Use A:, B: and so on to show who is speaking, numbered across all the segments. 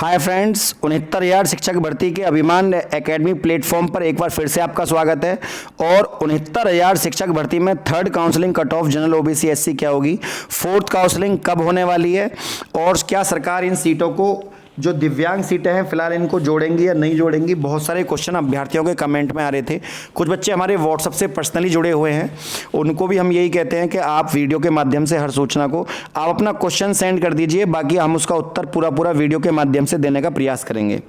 A: Hi friends, 69,000 शिक्षक भर्ती के अभिमान एकेडमी प्लेटफॉर्म पर एक बार फिर से आपका स्वागत है। और 69,000 शिक्षक भर्ती में third counselling cut off general OBC SC क्या होगी, फोर्थ काउंसलिंग कब होने वाली है, और क्या सरकार इन सीटों को जो दिव्यांग सीटें हैं फिलहाल इनको जोड़ेंगी या नहीं जोड़ेंगी। बहुत सारे क्वेश्चन अभ्यर्थियों के कमेंट में आ रहे थे। कुछ बच्चे हमारे व्हाट्सएप से पर्सनली जुड़े हुए हैं, उनको भी हम यही कहते हैं कि आप वीडियो के माध्यम से हर सूचना को आप अपना क्वेश्चन सेंड कर दीजिए, बाकी हम उसका उत्तर पूरा वीडियो के माध्यम से देने का प्रयास करेंगे।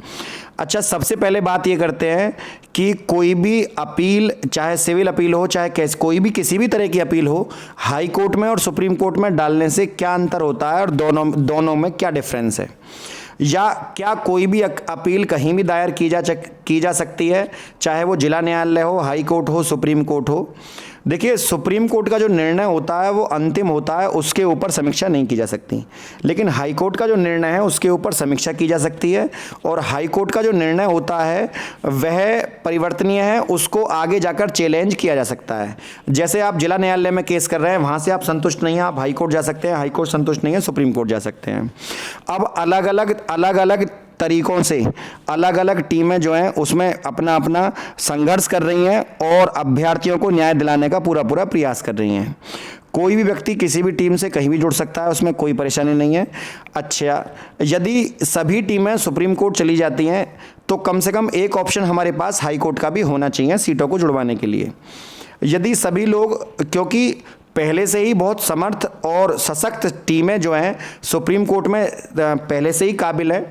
A: अच्छा, सबसे पहले बात ये करते हैं कि कोई भी अपील, चाहे सिविल अपील हो चाहे कोई भी किसी भी तरह की अपील हो, हाई कोर्ट में और सुप्रीम कोर्ट में डालने से क्या अंतर होता है और दोनों में क्या डिफरेंस है, या क्या कोई भी अपील कहीं भी दायर की जा सकती है, चाहे वो जिला न्यायालय हो, हाई कोर्ट हो, सुप्रीम कोर्ट हो। देखिए, सुप्रीम कोर्ट का जो निर्णय होता है वो अंतिम होता है, उसके ऊपर समीक्षा नहीं की जा सकती। लेकिन हाई कोर्ट का जो निर्णय है उसके ऊपर समीक्षा की जा सकती है, और हाई कोर्ट का जो निर्णय होता है वह परिवर्तनीय है, उसको आगे जाकर चैलेंज किया जा सकता है। जैसे आप जिला न्यायालय में केस कर रहे हैं, वहाँ से आप संतुष्ट नहीं हैं, आप हाई कोर्ट जा सकते हैं, हाई कोर्ट संतुष्ट नहीं है, सुप्रीम कोर्ट जा सकते हैं। अब अलग अलग तरीकों से अलग अलग टीमें जो हैं उसमें अपना अपना संघर्ष कर रही हैं और अभ्यर्थियों को न्याय दिलाने का पूरा प्रयास कर रही हैं। कोई भी व्यक्ति किसी भी टीम से कहीं भी जुड़ सकता है, उसमें कोई परेशानी नहीं है। अच्छा, यदि सभी टीमें सुप्रीम कोर्ट चली जाती हैं तो कम से कम एक ऑप्शन हमारे पास हाई कोर्ट का भी होना चाहिए सीटों को जुड़वाने के लिए। यदि सभी लोग, क्योंकि पहले से ही बहुत समर्थ और सशक्त टीमें जो हैं सुप्रीम कोर्ट में पहले से ही काबिल हैं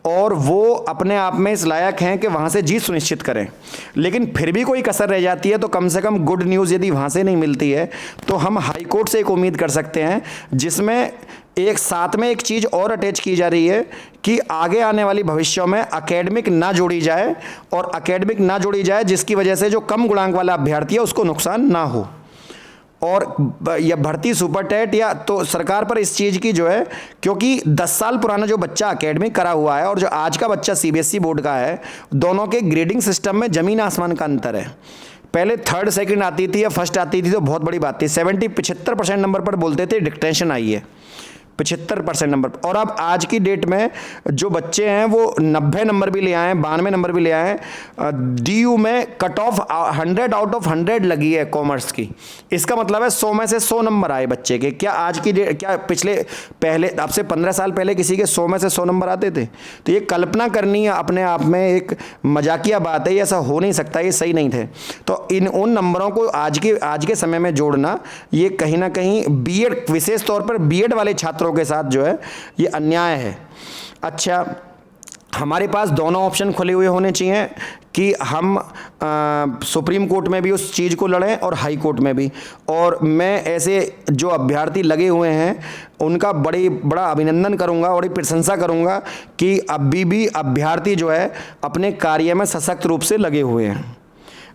A: और वो अपने आप में इस लायक हैं कि वहाँ से जीत सुनिश्चित करें, लेकिन फिर भी कोई कसर रह जाती है तो कम से कम गुड न्यूज़ यदि वहाँ से नहीं मिलती है तो हम हाई कोर्ट से एक उम्मीद कर सकते हैं, जिसमें एक साथ में एक चीज़ और अटैच की जा रही है कि आगे आने वाली भविष्यों में एकेडमिक ना जोड़ी जाए, और एकेडमिक ना जोड़ी जाए जिसकी वजह से जो कम गुणांक वाला अभ्यर्थी है उसको नुकसान ना हो। और यह भर्ती सुपर टेट या तो सरकार पर इस चीज़ की जो है, क्योंकि 10 साल पुराना जो बच्चा एकेडमिक करा हुआ है और जो आज का बच्चा सीबीएसई बोर्ड का है, दोनों के ग्रेडिंग सिस्टम में ज़मीन आसमान का अंतर है। पहले थर्ड सेकंड आती थी या फर्स्ट आती थी तो बहुत बड़ी बात थी, 75% नंबर पर बोलते थे डिक्टेंशन आई है, 75% नंबर। और अब आज की डेट में जो बच्चे हैं वो 90 नंबर भी ले आए हैं, 92 नंबर भी ले आए हैं। डीयू में कट ऑफ 100 आउट ऑफ 100 लगी है कॉमर्स की। इसका मतलब है 100 में से 100 नंबर आए बच्चे के। क्या आज की डेट, क्या पहले अब से 15 साल पहले किसी के 100 में से 100 नंबर आते थे? तो ये कल्पना करनी है अपने आप में एक मजाकिया बात है, ये ऐसा हो नहीं सकता, ये सही नहीं थे। तो उन नंबरों को आज के समय में जोड़ना, ये कहीं ना कहीं बीएड, विशेष तौर पर बीएड वाले छात्रों के साथ जो है ये अन्याय है। अच्छा, हमारे पास दोनों ऑप्शन खुले हुए होने चाहिए कि हम सुप्रीम कोर्ट में भी उस चीज़ को लड़ें और हाई कोर्ट में भी। और मैं ऐसे जो अभ्यर्थी लगे हुए हैं उनका बड़ा अभिनंदन करूंगा, बड़ी प्रशंसा करूंगा कि अभी भी अभ्यर्थी जो है अपने कार्य में सशक्त रूप से लगे हुए हैं।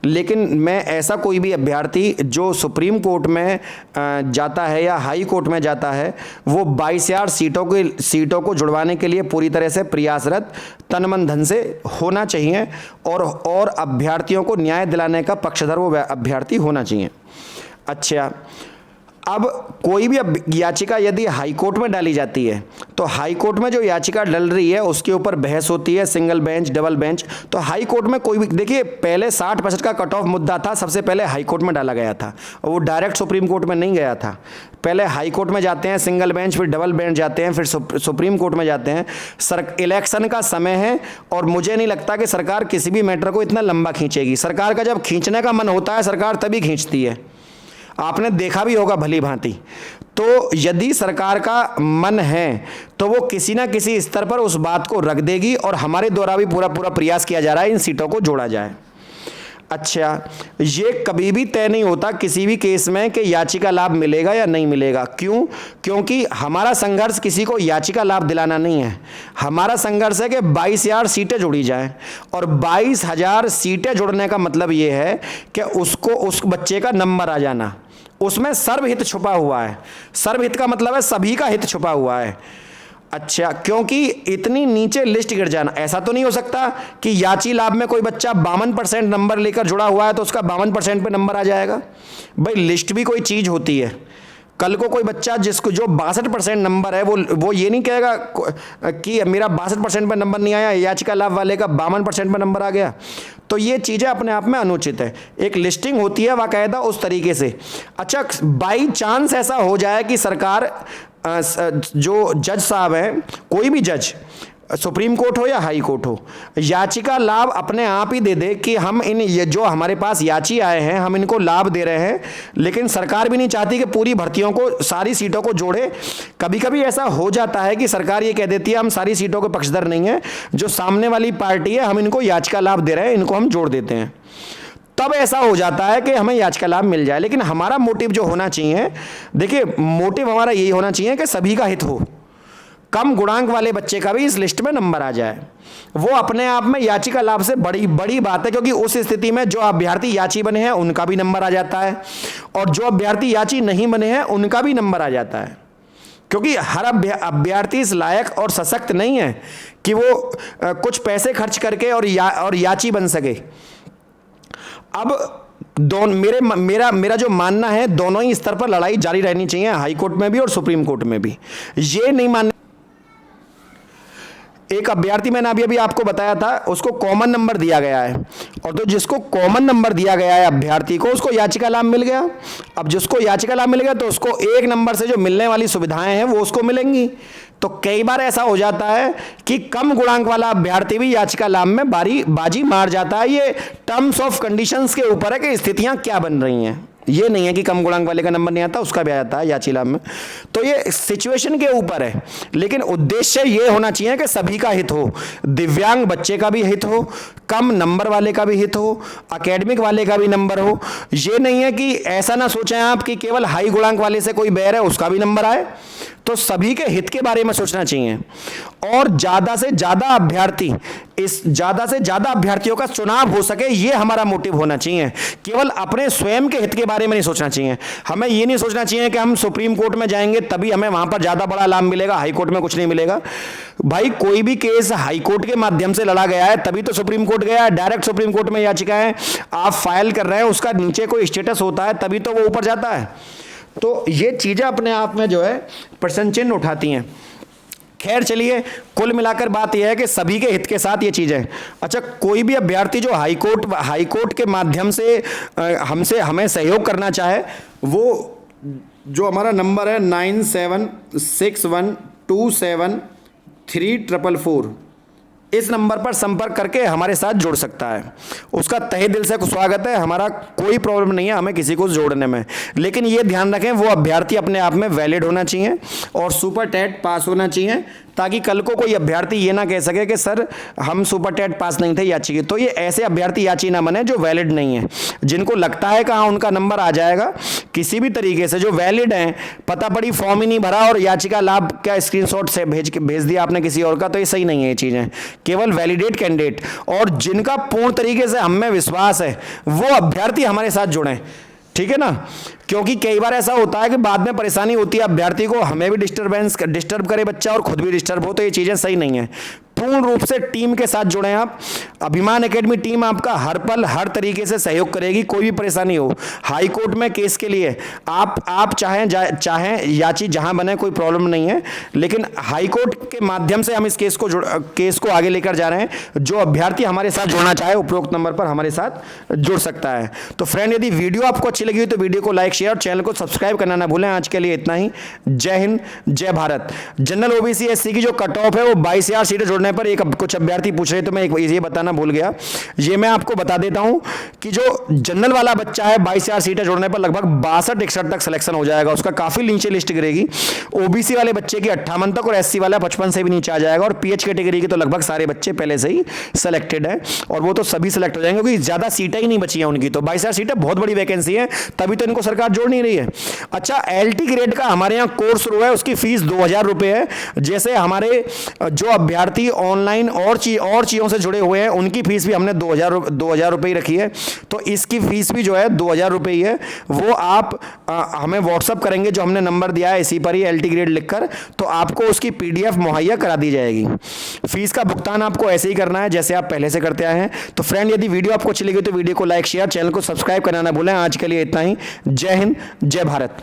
A: लेकिन मैं ऐसा कोई भी अभ्यर्थी जो सुप्रीम कोर्ट में जाता है या हाई कोर्ट में जाता है, वो 22,000 सीटों को जुड़वाने के लिए पूरी तरह से प्रयासरत, तन मन धन से होना चाहिए, और अभ्यर्थियों को न्याय दिलाने का पक्षधर वो अभ्यर्थी होना चाहिए। अच्छा, अब कोई भी याचिका यदि हाई कोर्ट में डाली जाती है तो हाई कोर्ट में जो याचिका डल रही है उसके ऊपर बहस होती है, सिंगल बेंच, डबल बेंच। तो हाई कोर्ट में कोई भी, देखिए, पहले 60% का कट ऑफ मुद्दा था, सबसे पहले हाई कोर्ट में डाला गया था और वो डायरेक्ट सुप्रीम कोर्ट में नहीं गया था। पहले हाई कोर्ट में जाते हैं सिंगल बेंच, फिर डबल बेंच जाते हैं, फिर सुप्रीम कोर्ट में जाते हैं। इलेक्शन का समय है और मुझे नहीं लगता कि सरकार किसी भी मैटर को इतना लंबा खींचेगी। सरकार का जब खींचने का मन होता है सरकार तभी खींचती है, आपने देखा भी होगा भली भांति। तो यदि सरकार का मन है तो वो किसी ना किसी स्तर पर उस बात को रख देगी, और हमारे द्वारा भी पूरा प्रयास किया जा रहा है इन सीटों को जोड़ा जाए। अच्छा, ये कभी भी तय नहीं होता किसी भी केस में कि याचिका लाभ मिलेगा या नहीं मिलेगा। क्यों? क्योंकि हमारा संघर्ष किसी को याचिका लाभ दिलाना नहीं है, हमारा संघर्ष है कि 22,000 सीटें जुड़ी जाएं, और 22,000 सीटें जुड़ने का मतलब ये है कि उस बच्चे का नंबर आ जाना, उसमें सर्वहित छुपा हुआ है। सर्वहित का मतलब है सभी का हित छुपा हुआ है। अच्छा, क्योंकि इतनी नीचे लिस्ट गिर जाना, ऐसा तो नहीं हो सकता कि याची लाभ में कोई बच्चा 52% नंबर लेकर जुड़ा हुआ है तो उसका 52% पे नंबर आ जाएगा। भाई, लिस्ट भी कोई चीज़ होती है, कल को कोई बच्चा जिसको जो 62% नंबर है वो ये नहीं कहेगा कि मेरा 62% पर नंबर नहीं आया, याचिका लाभ वाले का 52% पर नंबर आ गया। तो ये चीज़ें अपने आप में अनुचित है। एक लिस्टिंग होती है बाकायदा उस तरीके से। अच्छा, बाई चांस ऐसा हो जाए कि सरकार जो जज साहब हैं, कोई भी जज, सुप्रीम कोर्ट हो या हाई कोर्ट हो, याचिका लाभ अपने आप ही दे दे कि हम ये जो हमारे पास याची आए हैं हम इनको लाभ दे रहे हैं, लेकिन सरकार भी नहीं चाहती कि पूरी भर्तियों को, सारी सीटों को जोड़े। कभी कभी ऐसा हो जाता है कि सरकार ये कह देती है हम सारी सीटों के पक्षधर नहीं है, जो सामने वाली पार्टी है हम इनको याचिका लाभ दे रहे हैं, इनको हम जोड़ देते हैं। तब ऐसा हो जाता है कि हमें याचिका लाभ मिल जाए। लेकिन हमारा मोटिव जो होना चाहिए, देखिए मोटिव हमारा यही होना चाहिए कि सभी का हित हो, कम गुणांक वाले बच्चे का भी इस लिस्ट में नंबर आ जाए। वो अपने आप में याचिका लाभ से बड़ी बड़ी बात है, क्योंकि उस स्थिति में जो अभ्यर्थी याची बने हैं उनका भी नंबर आ जाता है, और जो अभ्यर्थी याची नहीं बने हैं उनका भी नंबर आ जाता है। क्योंकि हर अभ्यर्थी इस लायक और सशक्त नहीं है कि वो कुछ पैसे खर्च करके और याची बन सके। अब मेरा जो मानना है, दोनों ही स्तर पर लड़ाई जारी रहनी चाहिए, हाई कोर्ट में भी और सुप्रीम कोर्ट में भी। ये नहीं मानना एक अभ्यर्थी, मैंने अभी आपको बताया था, उसको कॉमन नंबर दिया गया है, और तो जिसको कॉमन नंबर दिया गया है अभ्यर्थी को, उसको याचिका लाभ मिल गया। अब जिसको याचिका लाभ मिल गया तो उसको एक नंबर से जो मिलने वाली सुविधाएं हैं वो उसको मिलेंगी। तो कई बार ऐसा हो जाता है कि कम गुणांक वाला अभ्यर्थी भी याचिका लाभ में बाजी मार जाता है। ये टर्म्स ऑफ कंडीशंस के ऊपर है कि स्थितियां क्या बन रही हैं। ये नहीं है कि कम गुणांक वाले का नंबर नहीं आता उसका भी आ जाता है याचिका लाभ में। तो ये सिचुएशन के ऊपर है, लेकिन उद्देश्य ये होना चाहिए कि सभी का हित हो, दिव्यांग बच्चे का भी हित हो, कम नंबर वाले का भी हित हो, एकेडमिक वाले का भी नंबर हो। ये नहीं है कि ऐसा ना सोचें आप कि केवल हाई गुणांक वाले से कोई बैर है उसका भी नंबर आए। तो सभी के हित के बारे में सोचना चाहिए, और ज्यादा से ज्यादा अभ्यर्थियों का चुनाव हो सके, ये हमारा मोटिव होना चाहिए। केवल अपने स्वयं के हित के बारे में नहीं सोचना चाहिए। हमें ये नहीं सोचना चाहिए कि हम सुप्रीम कोर्ट में जाएंगे तभी हमें वहां पर ज्यादा बड़ा लाभ मिलेगा, हाई कोर्ट में कुछ नहीं मिलेगा। भाई कोई भी केस हाई कोर्ट के माध्यम से लड़ा गया है तभी तो सुप्रीम कोर्ट गया है। डायरेक्ट सुप्रीम कोर्ट में याचिकाएं आप फाइल कर रहे हैं, उसका नीचे कोई स्टेटस होता है तभी तो वो ऊपर जाता है। तो ये चीजें अपने आप में जो है प्रश्न चिन्ह उठाती हैं। खैर चलिए, कुल मिलाकर बात यह है कि सभी के हित के साथ ये चीज़ें। अच्छा, कोई भी अभ्यर्थी जो हाई कोर्ट के माध्यम से हमें सहयोग करना चाहे, वो जो हमारा नंबर है 9761273444, इस नंबर पर संपर्क करके हमारे साथ जुड़ सकता है। उसका तहे दिल से स्वागत है, हमारा कोई प्रॉब्लम नहीं है हमें किसी को जोड़ने में। लेकिन ये ध्यान रखें वो अभ्यर्थी अपने आप में वैलिड होना चाहिए और सुपर टेट पास होना चाहिए, ताकि कल को कोई अभ्यर्थी ये ना कह सके कि सर हम सुपर टेट पास नहीं थे याची के। तो ये ऐसे अभ्यर्थी याची ना बने जो वैलिड नहीं है, जिनको लगता है कि हाँ उनका नंबर आ जाएगा किसी भी तरीके से। जो वैलिड हैं, पता पड़ी फॉर्म ही नहीं भरा और याचिका लाभ क्या स्क्रीनशॉट से भेज दिया आपने किसी और का, तो ये सही नहीं है। ये चीज़ें केवल वैलिडेट कैंडिडेट और जिनका पूर्ण तरीके से हमें विश्वास है वो अभ्यर्थी हमारे साथ जुड़ें, ठीक है ना। क्योंकि कई बार ऐसा होता है कि बाद में परेशानी होती है अभ्यर्थी को, हमें भी डिस्टर्ब करे बच्चा और खुद भी डिस्टर्ब हो, तो ये चीज़ें सही नहीं है। पूर्ण रूप से टीम के साथ जुड़े आप। अभिमान एकेडमी टीम आपका हर पल हर तरीके से सहयोग करेगी, कोई भी परेशानी हो। हाई कोर्ट में केस के लिए आप चाहें याची जहां बने, कोई प्रॉब्लम नहीं है, लेकिन हाई कोर्ट के माध्यम से हम इस केस को आगे लेकर जा रहे हैं। जो अभ्यर्थी हमारे साथ जुड़ना चाहे उपरोक्त नंबर पर हमारे साथ जुड़ सकता है। तो फ्रेंड, यदि वीडियो आपको अच्छी लगी तो वीडियो को लाइक शेयर और चैनल को सब्सक्राइब करना ना भूलें। आज के लिए इतना ही। जय हिंद, जय भारत। जनरल ओबीसी एससी की जो कट ऑफ है वो 22,000 सीटें जुड़ने पर एक कुछ अभ्यर्थी पूछ रहे, तो मैं ये बताना भूल गया। ये मैं आपको बता देता हूं कि जो जनरल वाला बच्चा है 22,000 सीटें जुड़ने पर लगभग 62-61 तक सिलेक्शन हो जाएगा उसका, काफी नीचे लिस्ट गिरेगी। ओबीसी वाले बच्चे की 58 तक और एससी वाला 55 से भी नीचे आ जाएगा। और पीएच कैटेगरी के तो लगभग सारे बच्चे पहले से ही सिलेक्टेड है और वो तो सभी सिलेक्ट हो जाएंगे, क्योंकि ज्यादा सीटें ही नहीं बची हैं उनकी। तो 22,000 सीटें बहुत बड़ी वैकेंसी है, तभी तो इनको सरकार जोड़ नहीं रही है। अच्छा, एलटी ग्रेड का हमारे यहाँ कोर्स शुरू है, उसकी फीस 2,000 रुपये है। जैसे हमारे जो अभ्यर्थी ऑनलाइन और चीज़ों से जुड़े हुए हैं उनकी फीस भी हमने 2,000 रुपये रखी है। तो इसकी फीस भी जो है 2,000 रुपये ही है। वो आप हमें व्हाट्सअप करेंगे, जो हमने नंबर दिया है इसी पर ही एलटी ग्रेड लिखकर, तो आपको उसकी पीडीएफ मुहैया करा दी जाएगी। फीस का भुगतान आपको ऐसे ही करना है जैसे आप पहले से करते आए हैं। तो फ्रेंड, यदि वीडियो आपको अच्छी लगी तो वीडियो को लाइक शेयर, चैनल को सब्सक्राइब करना ना भूलें। आज के लिए इतना ही। जय हिंद, जय भारत।